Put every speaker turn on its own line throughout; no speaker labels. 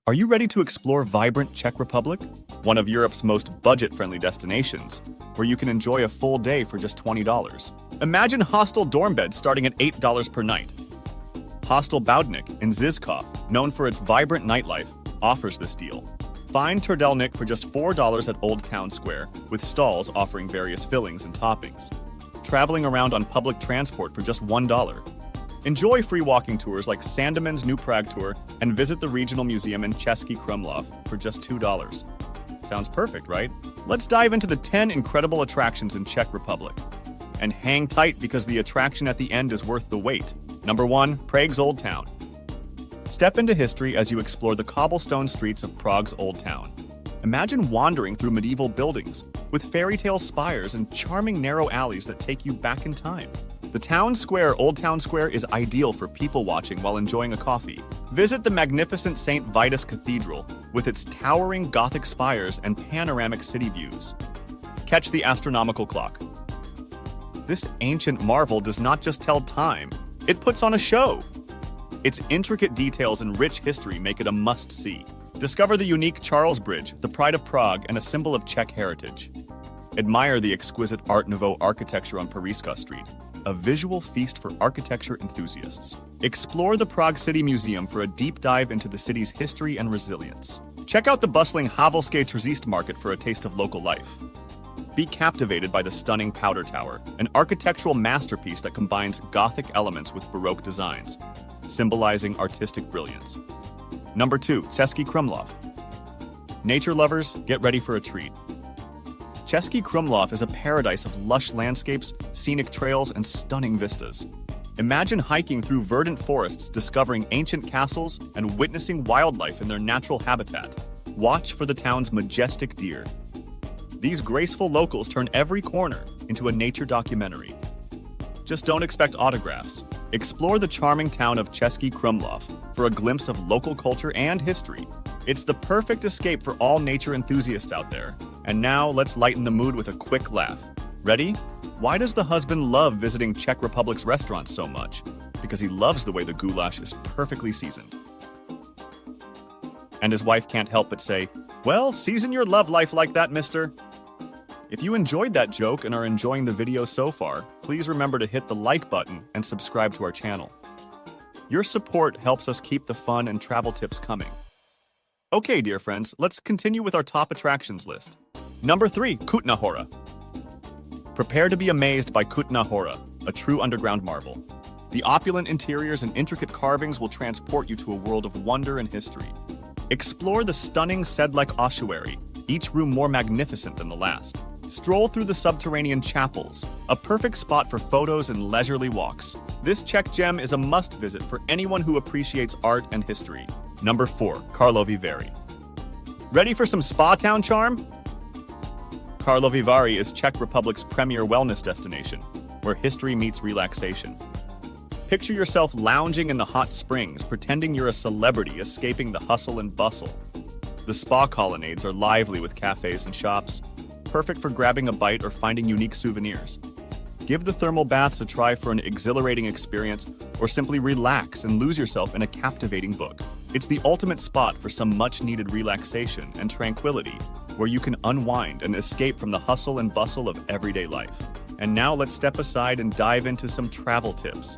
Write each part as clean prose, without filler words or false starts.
Are you ready to explore vibrant Czech Republic? One of Europe's most budget-friendly destinations, where you can enjoy a full day for just $20. Imagine hostel dorm beds starting at $8 per night. Hostel Baudnik in Žižkov, known for its vibrant nightlife, offers this deal. Find Turdelnik for just $4 at Old Town Square, with stalls offering various fillings and toppings. Traveling around on public transport for just $1. Enjoy free walking tours like Sandeman's New Prague Tour and visit the regional museum in Český Krumlov for just $2. Sounds perfect, right? Let's dive into the 10 incredible attractions in Czech Republic. And hang tight because the attraction at the end is worth the wait. Number 1, Prague's Old Town. Step into history as you explore the cobblestone streets of Prague's Old Town. Imagine wandering through medieval buildings with fairy tale spires and charming narrow alleys that take you back in time. The town square, Old Town Square, is ideal for people watching while enjoying a coffee. Visit the magnificent St. Vitus Cathedral with its towering Gothic spires and panoramic city views. Catch the astronomical clock. This ancient marvel does not just tell time, it puts on a show. Its intricate details and rich history make it a must-see. Discover the unique Charles Bridge, the pride of Prague and a symbol of Czech heritage. Admire the exquisite Art Nouveau architecture on Pařížská Street, a visual feast for architecture enthusiasts. Explore the Prague City Museum for a deep dive into the city's history and resilience. Check out the bustling Havelské Tržiště market for a taste of local life. Be captivated by the stunning Powder Tower, an architectural masterpiece that combines Gothic elements with Baroque designs, symbolizing artistic brilliance. Number 2, Český Krumlov. Nature lovers, get ready for a treat. Český Krumlov is a paradise of lush landscapes, scenic trails, and stunning vistas. Imagine hiking through verdant forests, discovering ancient castles, and witnessing wildlife in their natural habitat. Watch for the town's majestic deer. These graceful locals turn every corner into a nature documentary. Just don't expect autographs. Explore the charming town of Český Krumlov for a glimpse of local culture and history. It's the perfect escape for all nature enthusiasts out there. And now let's lighten the mood with a quick laugh. Ready? Why does the husband love visiting Czech Republic's restaurants so much? Because he loves the way the goulash is perfectly seasoned. And his wife can't help but say, "Well, season your love life like that, mister." If you enjoyed that joke and are enjoying the video so far, please remember to hit the like button and subscribe to our channel. Your support helps us keep the fun and travel tips coming. Okay, dear friends, let's continue with our top attractions list. Number 3, Kutná Hora. Prepare to be amazed by Kutná Hora, a true underground marvel. The opulent interiors and intricate carvings will transport you to a world of wonder and history. Explore the stunning Sedlec ossuary, each room more magnificent than the last. Stroll through the subterranean chapels, a perfect spot for photos and leisurely walks. This Czech gem is a must-visit for anyone who appreciates art and history. Number 4, Karlovy Vary. Ready for some spa town charm? Karlovy Vary is Czech Republic's premier wellness destination, where history meets relaxation. Picture yourself lounging in the hot springs, pretending you're a celebrity escaping the hustle and bustle. The spa colonnades are lively with cafes and shops, perfect for grabbing a bite or finding unique souvenirs. Give the thermal baths a try for an exhilarating experience, or simply relax and lose yourself in a captivating book. It's the ultimate spot for some much-needed relaxation and tranquility, where you can unwind and escape from the hustle and bustle of everyday life. And now let's step aside and dive into some travel tips.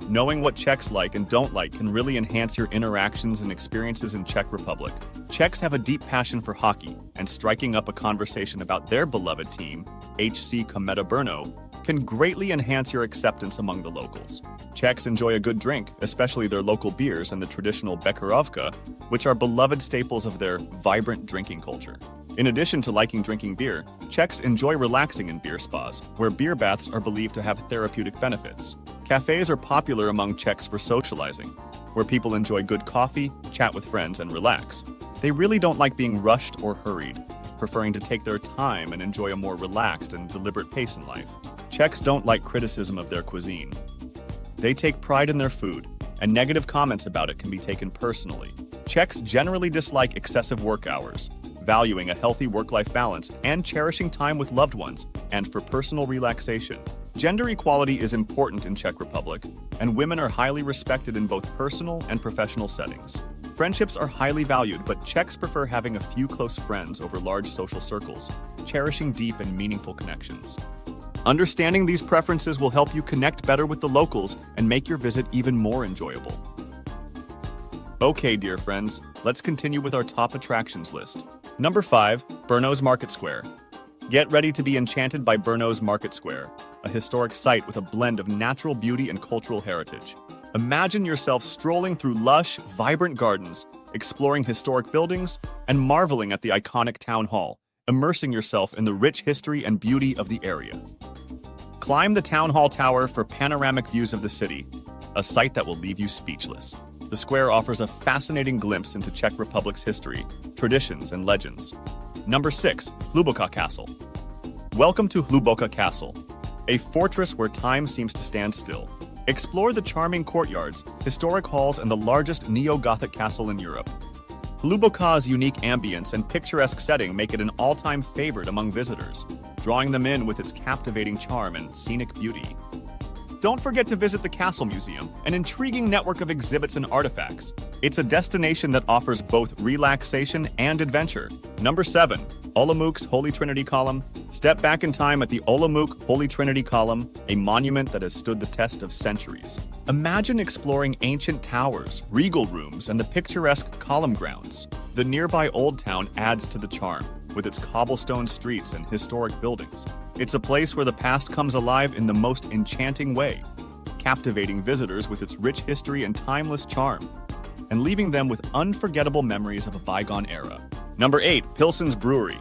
Knowing what Czechs like and don't like can really enhance your interactions and experiences in Czech Republic. Czechs have a deep passion for hockey, and striking up a conversation about their beloved team, HC Kometa Brno, can greatly enhance your acceptance among the locals. Czechs enjoy a good drink, especially their local beers and the traditional Becherovka, which are beloved staples of their vibrant drinking culture. In addition to liking drinking beer, Czechs enjoy relaxing in beer spas, where beer baths are believed to have therapeutic benefits. Cafes are popular among Czechs for socializing, where people enjoy good coffee, chat with friends, and relax. They really don't like being rushed or hurried, preferring to take their time and enjoy a more relaxed and deliberate pace in life. Czechs don't like criticism of their cuisine. They take pride in their food, and negative comments about it can be taken personally. Czechs generally dislike excessive work hours, valuing a healthy work-life balance and cherishing time with loved ones and for personal relaxation. Gender equality is important in Czech Republic, and women are highly respected in both personal and professional settings. Friendships are highly valued, but Czechs prefer having a few close friends over large social circles, cherishing deep and meaningful connections. Understanding these preferences will help you connect better with the locals and make your visit even more enjoyable. Okay, dear friends, let's continue with our top attractions list. Number 5, Brno's Market Square. Get ready to be enchanted by Brno's Market Square, a historic site with a blend of natural beauty and cultural heritage. Imagine yourself strolling through lush, vibrant gardens, exploring historic buildings, and marveling at the iconic town hall, immersing yourself in the rich history and beauty of the area. Climb the town hall tower for panoramic views of the city, a sight that will leave you speechless. The square offers a fascinating glimpse into Czech Republic's history, traditions, and legends. Number 6, Hluboká Castle. Welcome to Hluboká Castle, a fortress where time seems to stand still. Explore the charming courtyards, historic halls, and the largest neo-Gothic castle in Europe. Hluboká's unique ambience and picturesque setting make it an all-time favorite among visitors, drawing them in with its captivating charm and scenic beauty. Don't forget to visit the Castle Museum, an intriguing network of exhibits and artifacts. It's a destination that offers both relaxation and adventure. Number 7, Olomouc's Holy Trinity Column. Step back in time at the Olomouc Holy Trinity Column, a monument that has stood the test of centuries. Imagine exploring ancient towers, regal rooms, and the picturesque column grounds. The nearby Old Town adds to the charm, with its cobblestone streets and historic buildings. It's a place where the past comes alive in the most enchanting way, captivating visitors with its rich history and timeless charm, and leaving them with unforgettable memories of a bygone era. Number 8, Pilsen's Brewery.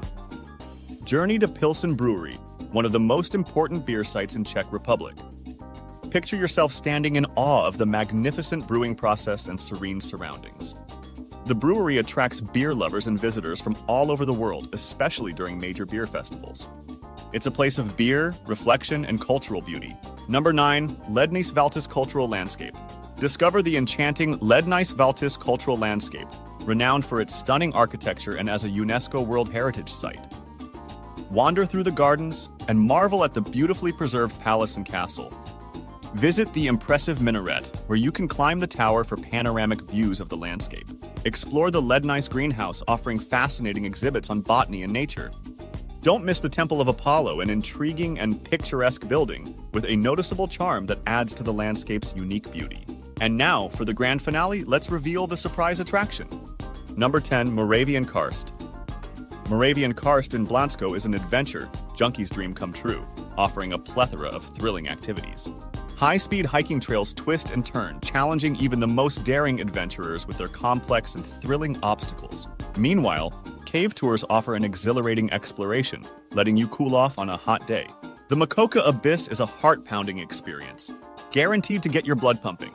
Journey to Pilsen Brewery, one of the most important beer sites in Czech Republic. Picture yourself standing in awe of the magnificent brewing process and serene surroundings. The brewery attracts beer lovers and visitors from all over the world, especially during major beer festivals. It's a place of beer, reflection, and cultural beauty. Number 9, Lednice-Valtice Cultural Landscape. Discover the enchanting Lednice-Valtice Cultural Landscape, renowned for its stunning architecture and as a UNESCO World Heritage Site. Wander through the gardens and marvel at the beautifully preserved palace and castle. Visit the impressive minaret, where you can climb the tower for panoramic views of the landscape. Explore the Lednice greenhouse, offering fascinating exhibits on botany and nature. Don't miss the Temple of Apollo, an intriguing and picturesque building with a noticeable charm that adds to the landscape's unique beauty. And now, for the grand finale, let's reveal the surprise attraction. Number 10, Moravian Karst. Moravian Karst in Blansko is an adventure, junkie's dream come true, offering a plethora of thrilling activities. High-speed hiking trails twist and turn, challenging even the most daring adventurers with their complex and thrilling obstacles. Meanwhile, cave tours offer an exhilarating exploration, letting you cool off on a hot day. The Makoka Abyss is a heart-pounding experience, guaranteed to get your blood pumping.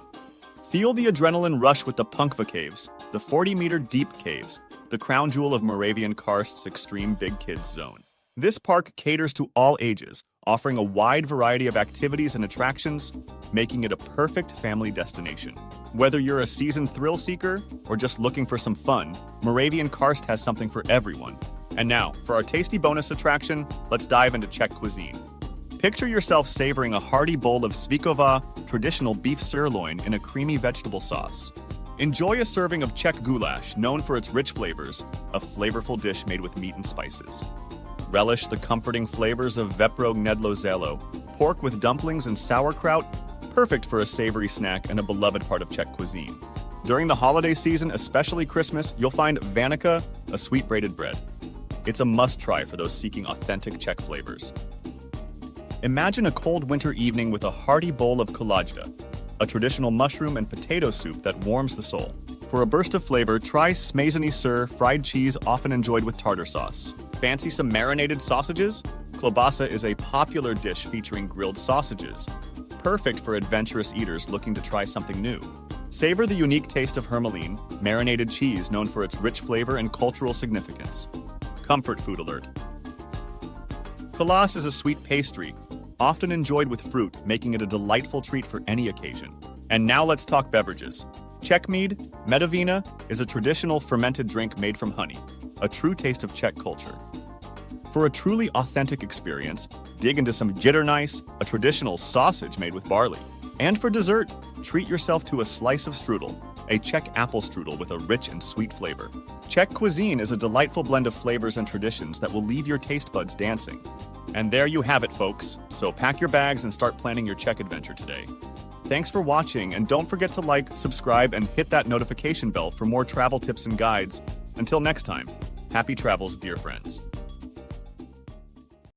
Feel the adrenaline rush with the Punkva Caves, the 40-meter deep caves, the crown jewel of Moravian Karst's extreme big kids zone. This park caters to all ages, offering a wide variety of activities and attractions, making it a perfect family destination. Whether you're a seasoned thrill seeker or just looking for some fun, Moravian Karst has something for everyone. And now, for our tasty bonus attraction, let's dive into Czech cuisine. Picture yourself savoring a hearty bowl of svíková, traditional beef sirloin in a creamy vegetable sauce. Enjoy a serving of Czech goulash, known for its rich flavors, a flavorful dish made with meat and spices. Relish the comforting flavors of vepro gnedlo zelo, pork with dumplings and sauerkraut, perfect for a savory snack and a beloved part of Czech cuisine. During the holiday season, especially Christmas, you'll find vanica, a sweet braided bread. It's a must-try for those seeking authentic Czech flavors. Imagine a cold winter evening with a hearty bowl of kolajda, a traditional mushroom and potato soup that warms the soul. For a burst of flavor, try smazany sir, fried cheese often enjoyed with tartar sauce. Fancy some marinated sausages? Klobasa is a popular dish featuring grilled sausages, perfect for adventurous eaters looking to try something new. Savor the unique taste of hermelin, marinated cheese known for its rich flavor and cultural significance. Comfort food alert. Kolas is a sweet pastry, often enjoyed with fruit, making it a delightful treat for any occasion. And now let's talk beverages. Czech mead, medovina, is a traditional fermented drink made from honey, a true taste of Czech culture. For a truly authentic experience, dig into some jitternice, a traditional sausage made with barley. And for dessert, treat yourself to a slice of strudel, a Czech apple strudel with a rich and sweet flavor. Czech cuisine is a delightful blend of flavors and traditions that will leave your taste buds dancing. And there you have it, folks. So pack your bags and start planning your Czech adventure today. Thanks for watching, and don't forget to like, subscribe, and hit that notification bell for more travel tips and guides. Until next time, happy travels, dear friends.